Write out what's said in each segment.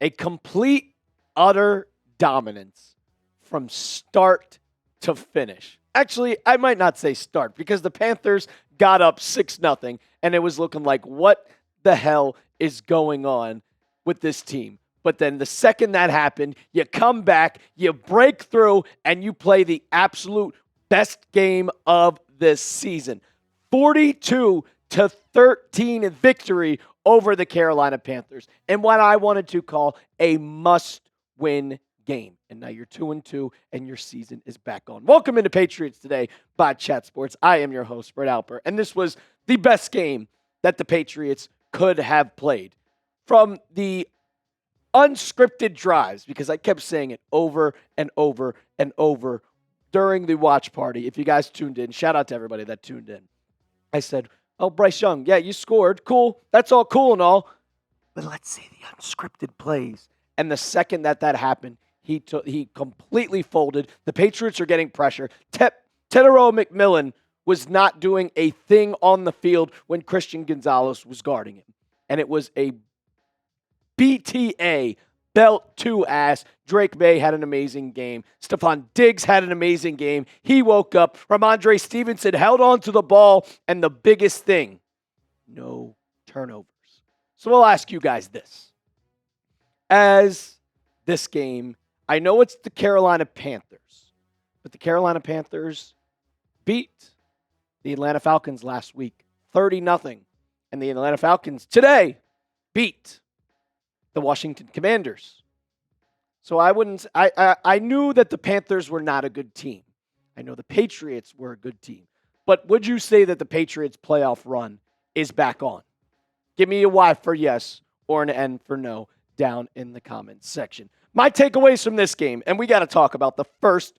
A complete, utter dominance from start to finish. Actually, I might not say start because the Panthers got up 6-0 and it was looking like, what the hell is going on with this team? But then the second that happened, you come back, you break through, and you play the absolute best game of this season. 42-13 victory over the Carolina Panthers in what I wanted to call a must-win game. And now you're 2-2, and your season is back on. Welcome into Patriots Today by Chat Sports. I am your host, Brett Alper, and this was the best game that the Patriots could have played. From the unscripted drives, because I kept saying it over and over and over during the watch party. If you guys tuned in, shout out to everybody that tuned in. I said, oh, Bryce Young, yeah, you scored. Cool. That's all cool and all. But let's see the unscripted plays. And the second that happened, he completely folded. The Patriots are getting pressure. Tetairoa McMillan was not doing a thing on the field when Christian Gonzalez was guarding him. And it was a BTA, belt to ass. Drake Maye had an amazing game. Stefon Diggs had an amazing game. He woke up. Ramondre Stevenson held on to the ball. And the biggest thing, no turnovers. So I'll ask you guys this. As this game, I know it's the Carolina Panthers, but the Carolina Panthers beat the Atlanta Falcons last week, 30-0. And the Atlanta Falcons today beat the Washington Commanders. So I knew that the Panthers were not a good team. I know the Patriots were a good team. But would you say that the Patriots playoff run is back on? Give me a Y for yes or an N for no down in the comments section. My takeaways from this game, and we got to talk about the first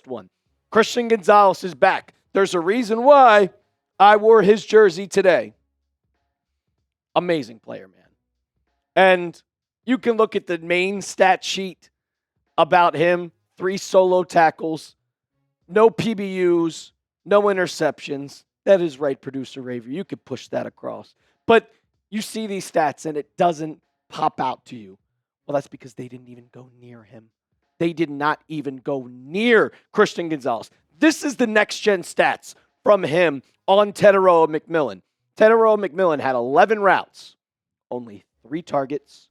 one. Christian Gonzalez is back. There's a reason why I wore his jersey today. Amazing player, man. And you can look at the main stat sheet about him. 3 solo tackles, no PBUs, no interceptions. That is right, Producer Raver. You could push that across. But you see these stats and it doesn't pop out to you. Well, that's because they didn't even go near him. They did not even go near Christian Gonzalez. This is the next-gen stats from him on Tetairoa McMillan. Tetairoa McMillan had 11 routes, only 3 targets,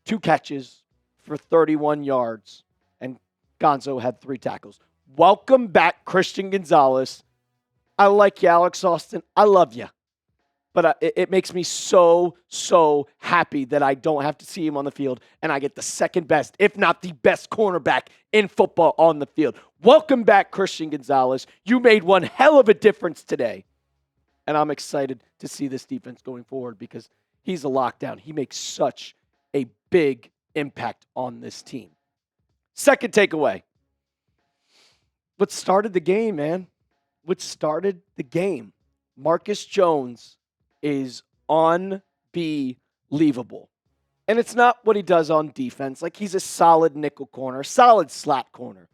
2 catches for 31 yards, and Gonzo had 3 tackles. Welcome back, Christian Gonzalez. I like you, Alex Austin. I love you. But it makes me so happy that I don't have to see him on the field and I get the second best, if not the best cornerback in football on the field. Welcome back, Christian Gonzalez. You made one hell of a difference today. And I'm excited to see this defense going forward because he's a lockdown. He makes such a big impact on this team. Second takeaway. What started the game, man? What started the game? Marcus Jones is unbelievable. And it's not what he does on defense. Like, he's a solid nickel corner, solid slot corner.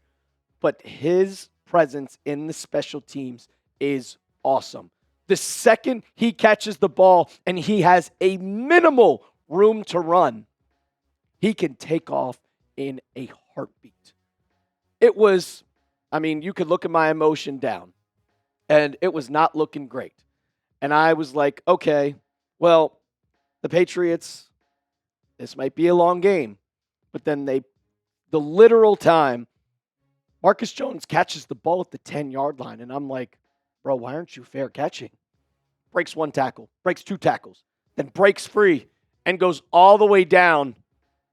But his presence in the special teams is awesome. The second he catches the ball and he has a minimal room to run, he can take off in a heartbeat. It was, you could look at my emotion down, and it was not looking great. And I was like, okay, well, the Patriots, this might be a long game. But then the literal time, Marcus Jones catches the ball at the 10-yard line. And I'm like, bro, why aren't you fair catching? Breaks 1 tackle, breaks 2 tackles, then breaks free and goes all the way down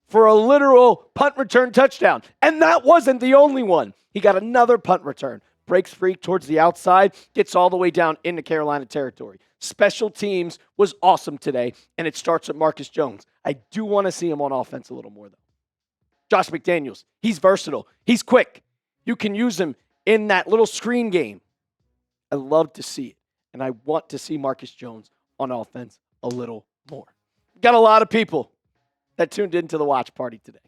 for a literal punt return touchdown. And that wasn't the only one. He got another punt return. Breaks free towards the outside, gets all the way down into Carolina territory. Special teams was awesome today, and it starts with Marcus Jones. I do want to see him on offense a little more, though. Josh McDaniels, he's versatile. He's quick. You can use him in that little screen game. I love to see it, and I want to see Marcus Jones on offense a little more. Got a lot of people that tuned into the watch party today.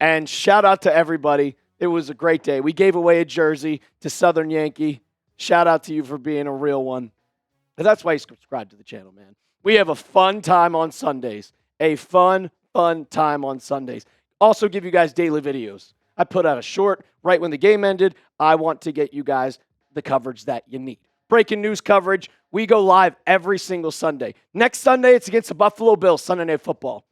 And shout out to everybody. It was a great day. We gave away a jersey to Southern Yankee. Shout out to you for being a real one. And that's why you subscribe to the channel, man. We have a fun time on Sundays. A fun fun time on Sundays. Also give you guys daily videos. I put out a short right when the game ended. I want to get you guys the coverage that you need. Breaking news coverage. We go live every single Sunday. Next Sunday, it's against the Buffalo Bills, Sunday Night Football.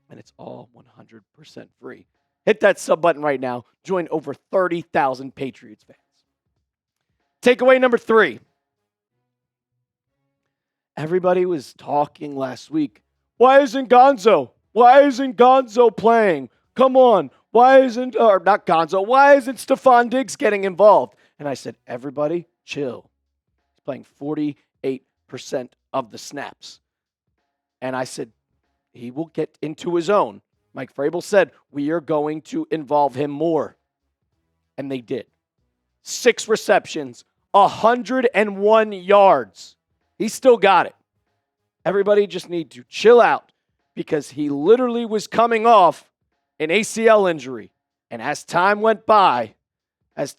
And it's all 100% free. Hit that sub button right now. Join over 30,000 Patriots fans. Takeaway number 3. Everybody was talking last week. Why isn't Gonzo? Why isn't Gonzo playing? Come on. Why isn't Stefon Diggs getting involved? And I said, everybody, chill. He's playing 48% of the snaps. And I said, he will get into his own. Mike Vrabel said, we are going to involve him more. And they did. 6 receptions, 101 yards. He still got it. Everybody just need to chill out because he literally was coming off an ACL injury. And as time went by, as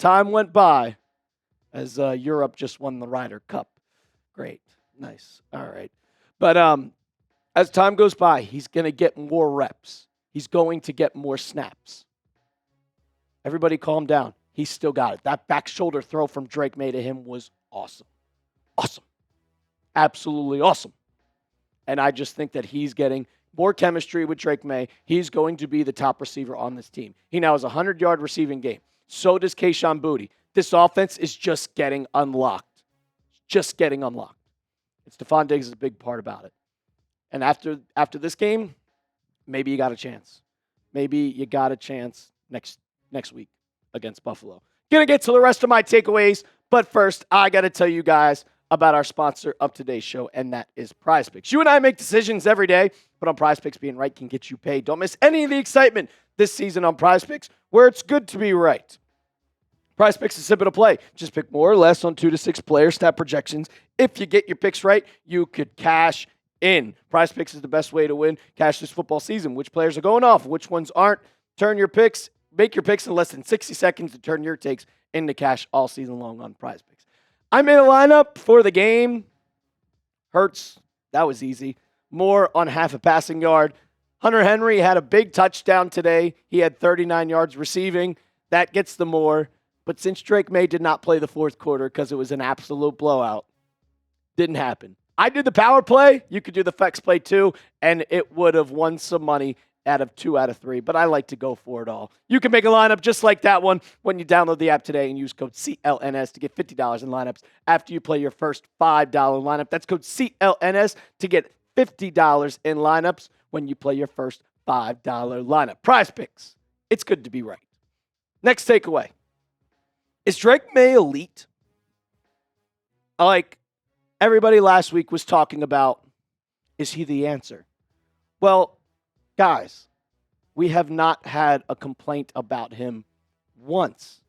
Europe just won the Ryder Cup. Great. Nice. All right. But as time goes by, he's going to get more reps. He's going to get more snaps. Everybody calm down. He's still got it. That back shoulder throw from Drake Maye to him was awesome. Awesome. Absolutely awesome. And I just think that he's getting more chemistry with Drake Maye. He's going to be the top receiver on this team. He now has a 100-yard receiving game. So does Kayshon Boutte. This offense is just getting unlocked. Just getting unlocked. And Stefon Diggs is a big part about it. And after this game, maybe you got a chance. Maybe you got a chance next week against Buffalo. Gonna get to the rest of my takeaways, but first, I got to tell you guys about our sponsor of today's show, and that is Prize Picks. You and I make decisions every day, but on Prize Picks, being right can get you paid. Don't miss any of the excitement this season on Prize Picks, where it's good to be right. Prize Picks is simple to play. Just pick more or less on 2 to 6 player stat projections. If you get your picks right, you could cash in. Prize Picks is the best way to win cash this football season. Which players are going off, which ones aren't. Make your picks in less than 60 seconds to turn your takes into cash all season long on Prize Picks. I made a lineup for the game. Hurts, that was easy. Moore on half a passing yard. Hunter Henry had a big touchdown today. He had 39 yards receiving. That gets the Moore. But since Drake Maye did not play the fourth quarter because it was an absolute blowout, didn't happen. I did the power play. You could do the flex play too, and it would have won some money out of 2 out of 3, but I like to go for it all. You can make a lineup just like that one when you download the app today and use code CLNS to get $50 in lineups after you play your first $5 lineup. That's code CLNS to get $50 in lineups when you play your first $5 lineup. Prize Picks. It's good to be right. Next takeaway. Is Drake Maye elite? Like everybody last week was talking about, is he the answer? Well, guys, we have not had a complaint about him once.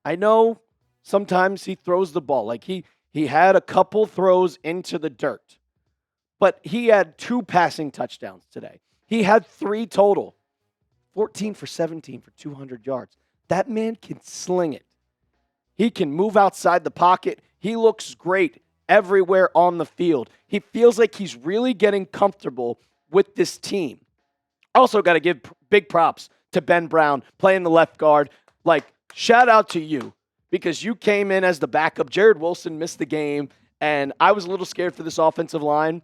I know sometimes he throws the ball. Like he had a couple throws into the dirt. But he had 2 passing touchdowns today. He had 3 total. 14 for 17 for 200 yards. That man can sling it. He can move outside the pocket. He looks great everywhere on the field. He feels like he's really getting comfortable with this team. Also got to give big props to Ben Brown playing the left guard. Like, shout out to you because you came in as the backup. Jared Wilson missed the game, and I was a little scared for this offensive line,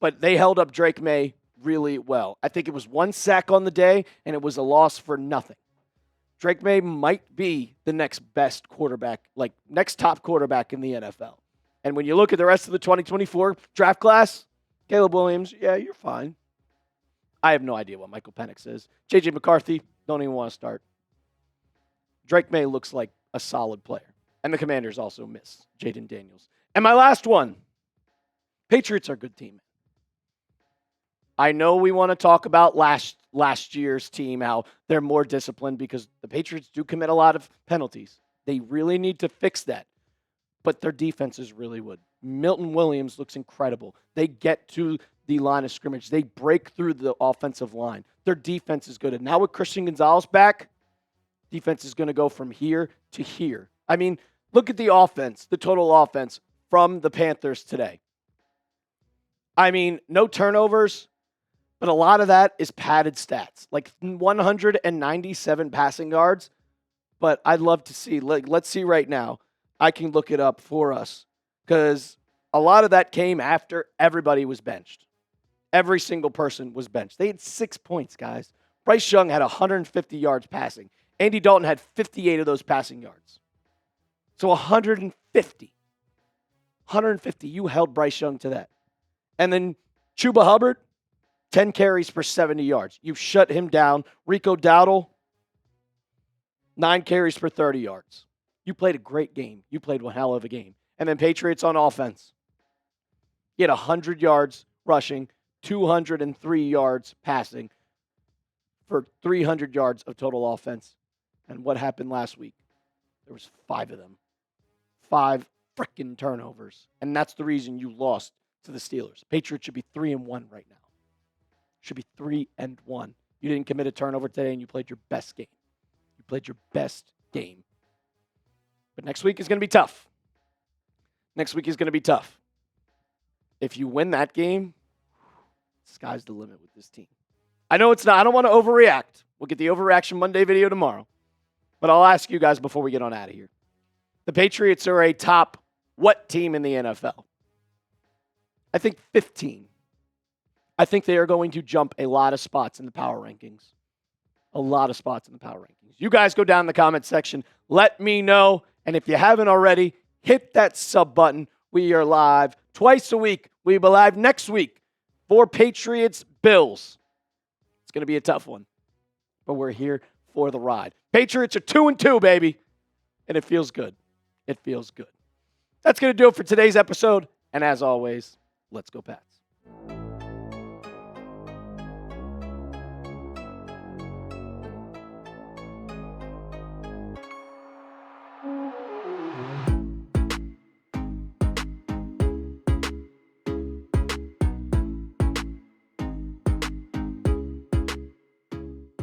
but they held up Drake Maye really well. I think it was 1 sack on the day, and it was a loss for nothing. Drake Maye might be the next best quarterback, like next top quarterback in the NFL. And when you look at the rest of the 2024 draft class, Caleb Williams, yeah, you're fine. I have no idea what Michael Penix is. J.J. McCarthy, don't even want to start. Drake Maye looks like a solid player. And the Commanders also miss Jaden Daniels. And my last one, Patriots are a good team. I know we want to talk about last year's team, how they're more disciplined because the Patriots do commit a lot of penalties. They really need to fix that. But their defense is really good. Milton Williams looks incredible. They get to the line of scrimmage. They break through the offensive line. Their defense is good. And now with Christian Gonzalez back, defense is going to go from here to here. I mean, look at the offense, the total offense from the Panthers today. I mean, no turnovers. But a lot of that is padded stats, like 197 passing yards. But I'd love to see, let's see right now. I can look it up for us because a lot of that came after everybody was benched. Every single person was benched. They had 6 points, guys. Bryce Young had 150 yards passing. Andy Dalton had 58 of those passing yards. So 150. 150. You held Bryce Young to that. And then Chuba Hubbard, 10 carries for 70 yards. You shut him down. Rico Dowdle, 9 carries for 30 yards. You played a great game. You played one hell of a game. And then Patriots on offense. He had 100 yards rushing, 203 yards passing for 300 yards of total offense. And what happened last week? There was 5 of them. 5 freaking turnovers. And that's the reason you lost to the Steelers. Patriots should be 3-1 right now. Should be 3-1. You didn't commit a turnover today and you played your best game. You played your best game. But next week is going to be tough. Next week is going to be tough. If you win that game, sky's the limit with this team. I know it's not. I don't want to overreact. We'll get the Overreaction Monday video tomorrow. But I'll ask you guys before we get on out of here. The Patriots are a top what team in the NFL? I think 15. I think they are going to jump a lot of spots in the power rankings. A lot of spots in the power rankings. You guys go down in the comment section. Let me know. And if you haven't already, hit that sub button. We are live twice a week. We'll be live next week for Patriots Bills. It's going to be a tough one, but we're here for the ride. Patriots are 2-2, baby, and it feels good. It feels good. That's going to do it for today's episode. And as always, let's go Pats.